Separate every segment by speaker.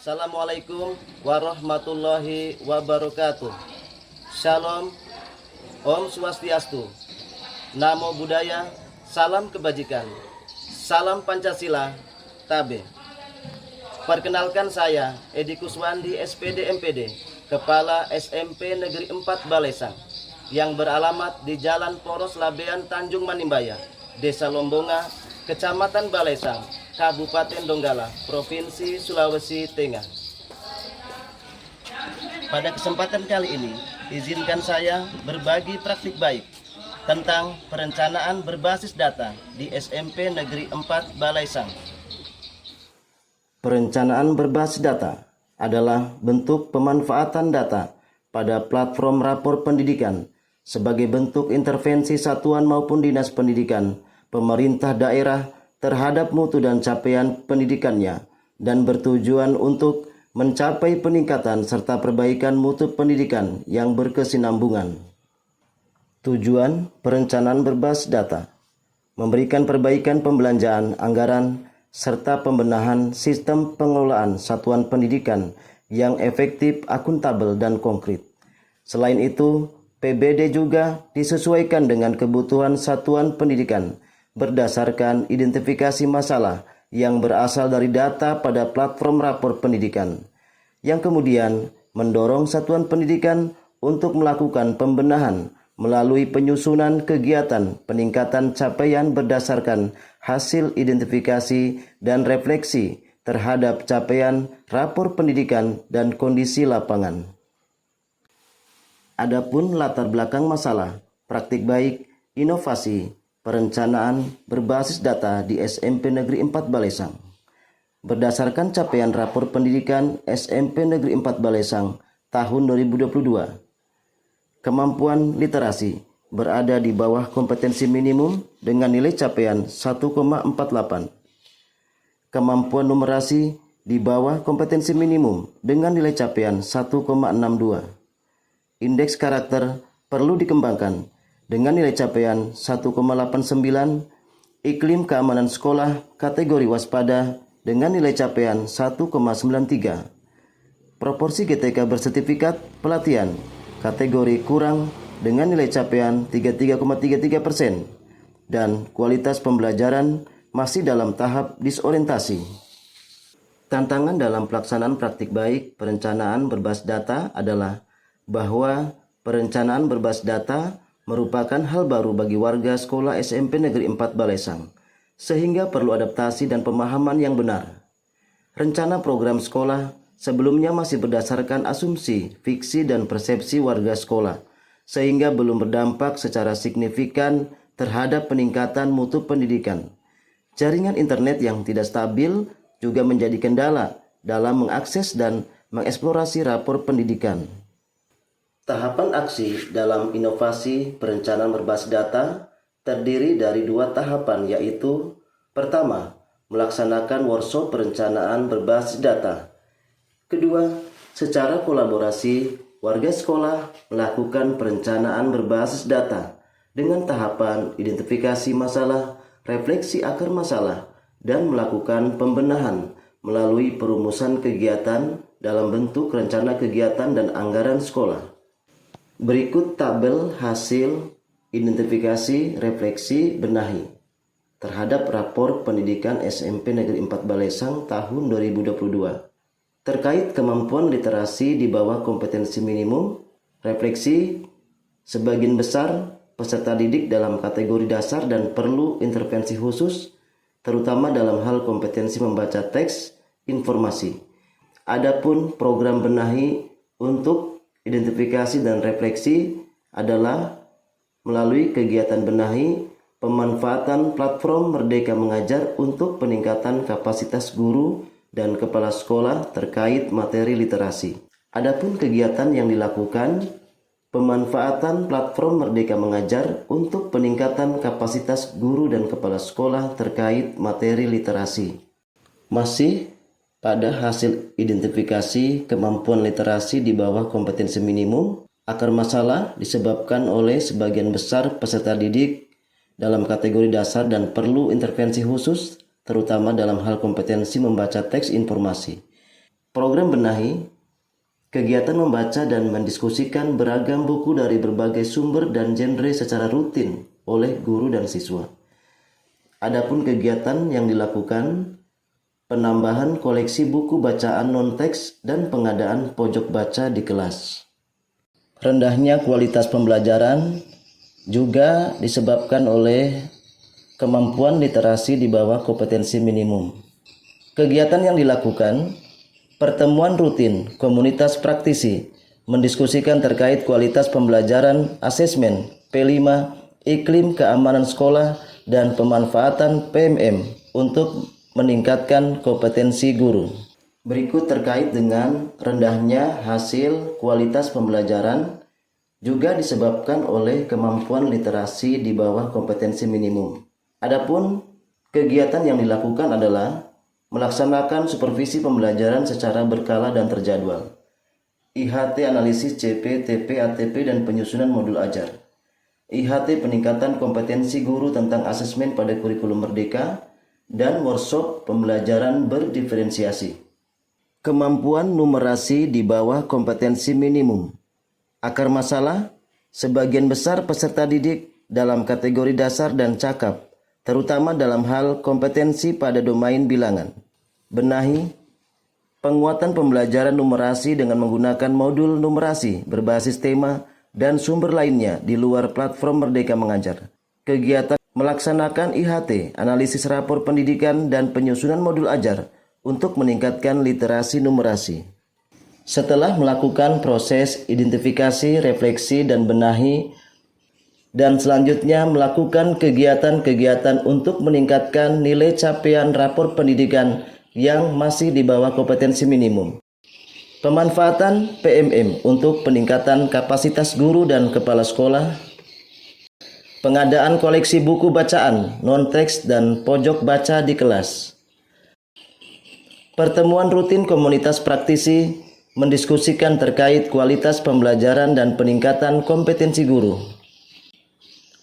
Speaker 1: Assalamualaikum warahmatullahi wabarakatuh. Shalom, Om Swastiastu, Namo Buddhaya, salam kebajikan, salam Pancasila, Tabe. Perkenalkan saya Edi Kuswandi SPD MPD, Kepala SMP Negeri 4 Balesang, yang beralamat di Jalan Poros Labean Tanjung Manimbaya, Desa Lombonga, Kecamatan Balesang, Kabupaten Donggala, Provinsi Sulawesi Tengah. Pada kesempatan kali ini, izinkan saya berbagi praktik baik tentang perencanaan berbasis data di SMP Negeri 4 Balesang. Perencanaan berbasis data adalah bentuk pemanfaatan data pada platform rapor pendidikan sebagai bentuk intervensi satuan maupun dinas pendidikan, pemerintah daerah terhadap mutu dan capaian pendidikannya, dan bertujuan untuk mencapai peningkatan serta perbaikan mutu pendidikan yang berkesinambungan. Tujuan perencanaan berbasis data: memberikan perbaikan pembelanjaan anggaran serta pembenahan sistem pengelolaan satuan pendidikan yang efektif, akuntabel, dan konkret. Selain itu, PBD juga disesuaikan dengan kebutuhan satuan pendidikan berdasarkan identifikasi masalah yang berasal dari data pada platform rapor pendidikan, yang kemudian mendorong satuan pendidikan untuk melakukan pembenahan melalui penyusunan kegiatan peningkatan capaian berdasarkan hasil identifikasi dan refleksi terhadap capaian rapor pendidikan dan kondisi lapangan. Adapun latar belakang masalah, praktik baik, inovasi, perencanaan berbasis data di SMP Negeri 4 Balesang. Berdasarkan capaian rapor pendidikan SMP Negeri 4 Balesang tahun 2022, kemampuan literasi berada di bawah kompetensi minimum dengan nilai capaian 1,48. Kemampuan numerasi di bawah kompetensi minimum dengan nilai capaian 1,62. Indeks karakter perlu dikembangkan dengan nilai capaian 1,89, iklim keamanan sekolah kategori waspada dengan nilai capaian 1,93. Proporsi GTK bersertifikat pelatihan kategori kurang dengan nilai capaian 33,33% dan kualitas pembelajaran masih dalam tahap disorientasi. Tantangan dalam pelaksanaan praktik baik perencanaan berbasis data adalah bahwa perencanaan berbasis data merupakan hal baru bagi warga sekolah SMP Negeri 4 Balesang, sehingga perlu adaptasi dan pemahaman yang benar. Rencana program sekolah sebelumnya masih berdasarkan asumsi, fiksi, dan persepsi warga sekolah, sehingga belum berdampak secara signifikan terhadap peningkatan mutu pendidikan. Jaringan internet yang tidak stabil juga menjadi kendala dalam mengakses dan mengeksplorasi rapor pendidikan. Tahapan aksi dalam inovasi perencanaan berbasis data terdiri dari dua tahapan, yaitu: pertama, melaksanakan workshop perencanaan berbasis data. Kedua, secara kolaborasi, warga sekolah melakukan perencanaan berbasis data dengan tahapan identifikasi masalah, refleksi akar masalah, dan melakukan pembenahan melalui perumusan kegiatan dalam bentuk rencana kegiatan dan anggaran sekolah. Berikut tabel hasil identifikasi, refleksi, benahi terhadap rapor pendidikan SMP Negeri 4 Balesang tahun 2022. Terkait kemampuan literasi di bawah kompetensi minimum, refleksi sebagian besar peserta didik dalam kategori dasar dan perlu intervensi khusus, terutama dalam hal kompetensi membaca teks informasi. Adapun program benahi untuk identifikasi dan refleksi adalah melalui kegiatan benahi pemanfaatan platform Merdeka Mengajar untuk peningkatan kapasitas guru dan kepala sekolah terkait materi literasi. Adapun kegiatan yang dilakukan pemanfaatan platform Merdeka Mengajar untuk peningkatan kapasitas guru dan kepala sekolah terkait materi literasi. Masih pada hasil identifikasi kemampuan literasi di bawah kompetensi minimum, akar masalah disebabkan oleh sebagian besar peserta didik dalam kategori dasar dan perlu intervensi khusus, terutama dalam hal kompetensi membaca teks informasi. Program Benahi, kegiatan membaca dan mendiskusikan beragam buku dari berbagai sumber dan genre secara rutin oleh guru dan siswa. Adapun kegiatan yang dilakukan, penambahan koleksi buku bacaan non-teks dan pengadaan pojok baca di kelas. Rendahnya kualitas pembelajaran juga disebabkan oleh kemampuan literasi di bawah kompetensi minimum. Kegiatan yang dilakukan, pertemuan rutin komunitas praktisi mendiskusikan terkait kualitas pembelajaran, asesmen, P5, iklim keamanan sekolah, dan pemanfaatan PMM untuk meningkatkan kompetensi guru. Berikut terkait dengan rendahnya hasil kualitas pembelajaran juga disebabkan oleh kemampuan literasi di bawah kompetensi minimum. Adapun kegiatan yang dilakukan adalah melaksanakan supervisi pembelajaran secara berkala dan terjadwal, IHT analisis CP, TP, ATP, dan penyusunan modul ajar, IHT peningkatan kompetensi guru tentang asesmen pada kurikulum merdeka, dan workshop pembelajaran berdiferensiasi. Kemampuan numerasi di bawah kompetensi minimum. Akar masalah, sebagian besar peserta didik dalam kategori dasar dan cakap, terutama dalam hal kompetensi pada domain bilangan. Benahi, penguatan pembelajaran numerasi dengan menggunakan modul numerasi berbasis tema dan sumber lainnya di luar platform Merdeka Mengajar. Kegiatan melaksanakan IHT, analisis rapor pendidikan dan penyusunan modul ajar untuk meningkatkan literasi numerasi. Setelah melakukan proses identifikasi, refleksi, dan benahi, dan selanjutnya melakukan kegiatan-kegiatan untuk meningkatkan nilai capaian rapor pendidikan yang masih di bawah kompetensi minimum. Pemanfaatan PMM untuk peningkatan kapasitas guru dan kepala sekolah. Pengadaan koleksi buku bacaan, non-teks, dan pojok baca di kelas. Pertemuan rutin komunitas praktisi mendiskusikan terkait kualitas pembelajaran dan peningkatan kompetensi guru.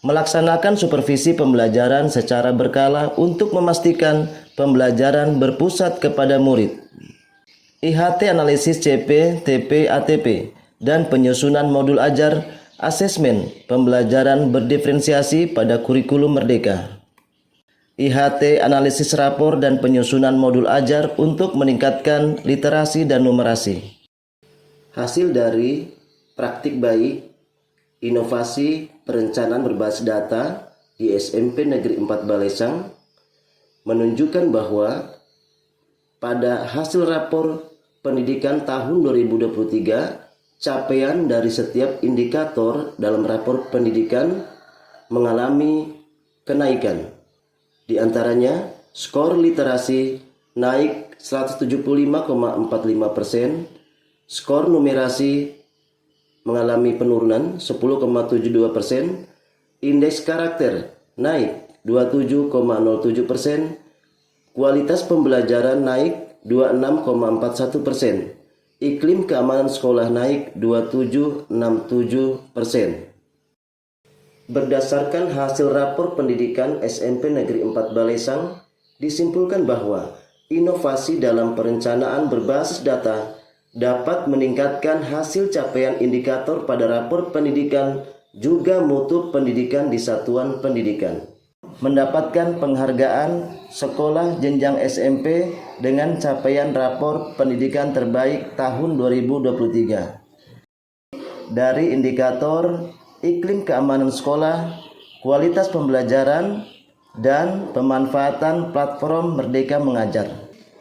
Speaker 1: Melaksanakan supervisi pembelajaran secara berkala untuk memastikan pembelajaran berpusat kepada murid. IHT analisis CP, TP, ATP, dan penyusunan modul ajar, asesmen pembelajaran berdiferensiasi pada kurikulum merdeka. IHT analisis rapor dan penyusunan modul ajar untuk meningkatkan literasi dan numerasi. Hasil dari praktik baik, inovasi perencanaan berbasis data di SMP Negeri 4 Balesang menunjukkan bahwa pada hasil rapor pendidikan tahun 2023, capaian dari setiap indikator dalam rapor pendidikan mengalami kenaikan. Di antaranya, skor literasi naik 175,45%, skor numerasi mengalami penurunan 10,72%, indeks karakter naik 27,07%, kualitas pembelajaran naik 26,41%, iklim keamanan sekolah naik 27,67%. Berdasarkan hasil rapor pendidikan SMP Negeri 4 Balesang, disimpulkan bahwa inovasi dalam perencanaan berbasis data dapat meningkatkan hasil capaian indikator pada rapor pendidikan juga mutu pendidikan di satuan pendidikan. Mendapatkan penghargaan sekolah jenjang SMP dengan capaian rapor pendidikan terbaik tahun 2023. Dari indikator iklim keamanan sekolah, kualitas pembelajaran, dan pemanfaatan platform Merdeka Mengajar.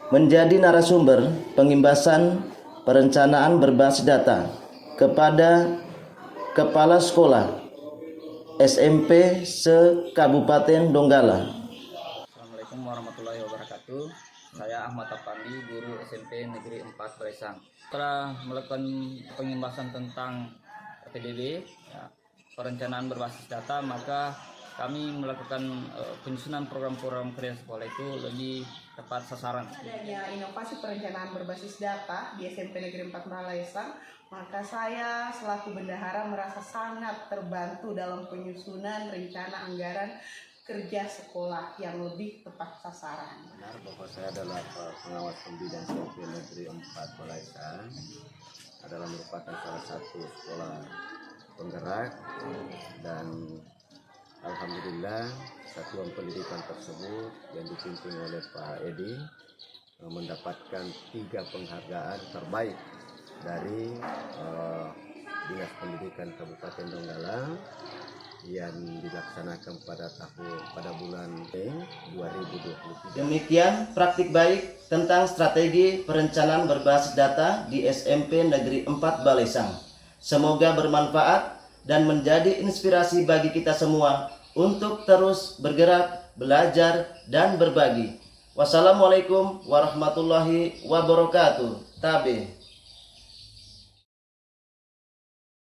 Speaker 1: Menjadi narasumber pengimbasan perencanaan berbasis data kepada kepala sekolah SMP se-Kabupaten Donggala.
Speaker 2: Assalamualaikum warahmatullahi wabarakatuh. Saya Ahmad Apandi, guru SMP Negeri 4 Balesang. Setelah melakukan pengimbasan tentang PDB, ya, perencanaan berbasis data, maka kami melakukan penyusunan program-program kerja sekolah itu lebih tepat sasaran.
Speaker 3: Adanya inovasi perencanaan berbasis data di SMP Negeri 4 Balesang, maka saya selaku bendahara merasa sangat terbantu dalam penyusunan rencana anggaran kerja sekolah yang lebih tepat sasaran.
Speaker 4: Benar bahwa saya adalah pengawas pembinaan SMP Negeri 4 Balaisang, adalah merupakan salah satu sekolah penggerak, dan alhamdulillah satuan pendidikan tersebut yang dipimpin oleh Pak Edi mendapatkan 3 penghargaan terbaik dari Dinas Pendidikan Kabupaten Donggala yang dilaksanakan pada bulan Mei 2023.
Speaker 1: Demikian praktik baik tentang strategi perencanaan berbasis data di SMP Negeri 4 Balaisang. Semoga bermanfaat dan menjadi inspirasi bagi kita semua untuk terus bergerak, belajar, dan berbagi. Wassalamualaikum warahmatullahi wabarakatuh. Tabe.